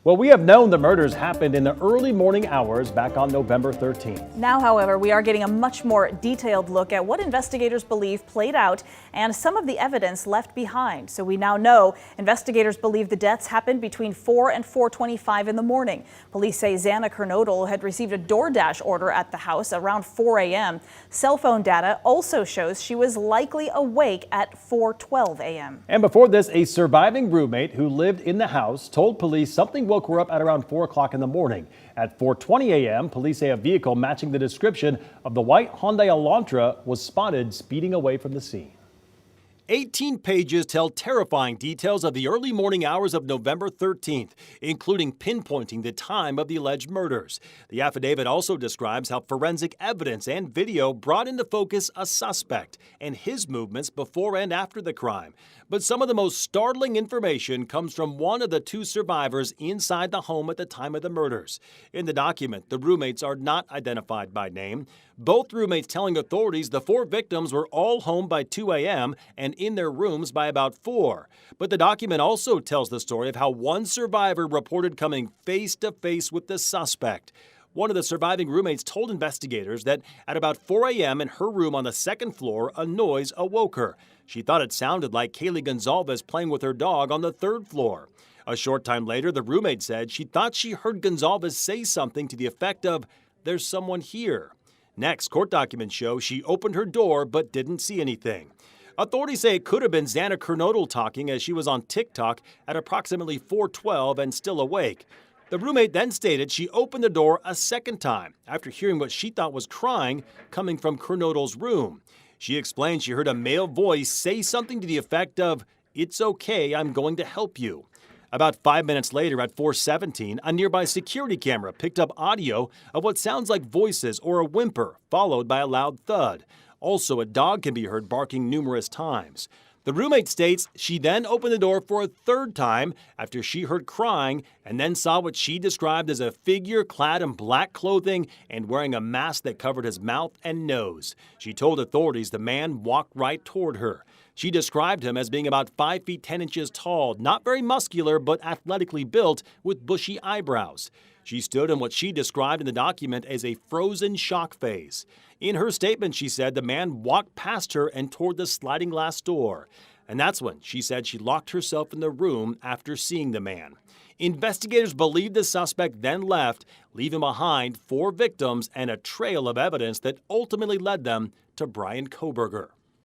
Well, we have known the murders happened in the early morning hours back on November 13th. Now, however, we are getting a much more detailed look at what investigators believe played out and some of the evidence left behind. So we now know investigators believe the deaths happened between 4 and 4:25 in the morning. Police say Xana Kernodle had received a DoorDash order at the house around 4 a.m. Cell phone data also shows she was likely awake at 4:12 a.m. And before this, a surviving roommate who lived in the house told police something woke her up at around 4 o'clock in the morning. At 4:20 a.m., police say a vehicle matching the description of the white Hyundai Elantra was spotted speeding away from the scene. 18 pages tell terrifying details of the early morning hours of November 13th, including pinpointing the time of the alleged murders. The affidavit also describes how forensic evidence and video brought into focus a suspect and his movements before and after the crime. But some of the most startling information comes from one of the two survivors inside the home at the time of the murders. In the document, the roommates are not identified by name. Both roommates telling authorities the four victims were all home by 2 a.m. and in their rooms by about 4. But the document also tells the story of how one survivor reported coming face to face with the suspect. One of the surviving roommates told investigators that at about 4 a.m. in her room on the second floor, a noise awoke her. She thought it sounded like Kaylee Gonzalez playing with her dog on the third floor. A short time later, the roommate said she thought she heard Gonzalez say something to the effect of, "There's someone here." Next, court documents show she opened her door but didn't see anything. Authorities say it could have been Xana Kernodle talking as she was on TikTok at approximately 4:12 and still awake. The roommate then stated she opened the door a second time after hearing what she thought was crying coming from Kernodle's room. She explained she heard a male voice say something to the effect of, "It's okay, I'm going to help you." About 5 minutes later at 4:17, a nearby security camera picked up audio of what sounds like voices or a whimper, followed by a loud thud. Also, a dog can be heard barking numerous times. The roommate states she then opened the door for a third time after she heard crying and then saw what she described as a figure clad in black clothing and wearing a mask that covered his mouth and nose. She told authorities the man walked right toward her. She described him as being about 5 feet 10 inches tall, not very muscular, but athletically built with bushy eyebrows. She stood in what she described in the document as a frozen shock phase. In her statement, she said the man walked past her and toward the sliding glass door. And that's when she said she locked herself in the room after seeing the man. Investigators believe the suspect then left, leaving behind 4 victims and a trail of evidence that ultimately led them to Bryan Kohberger.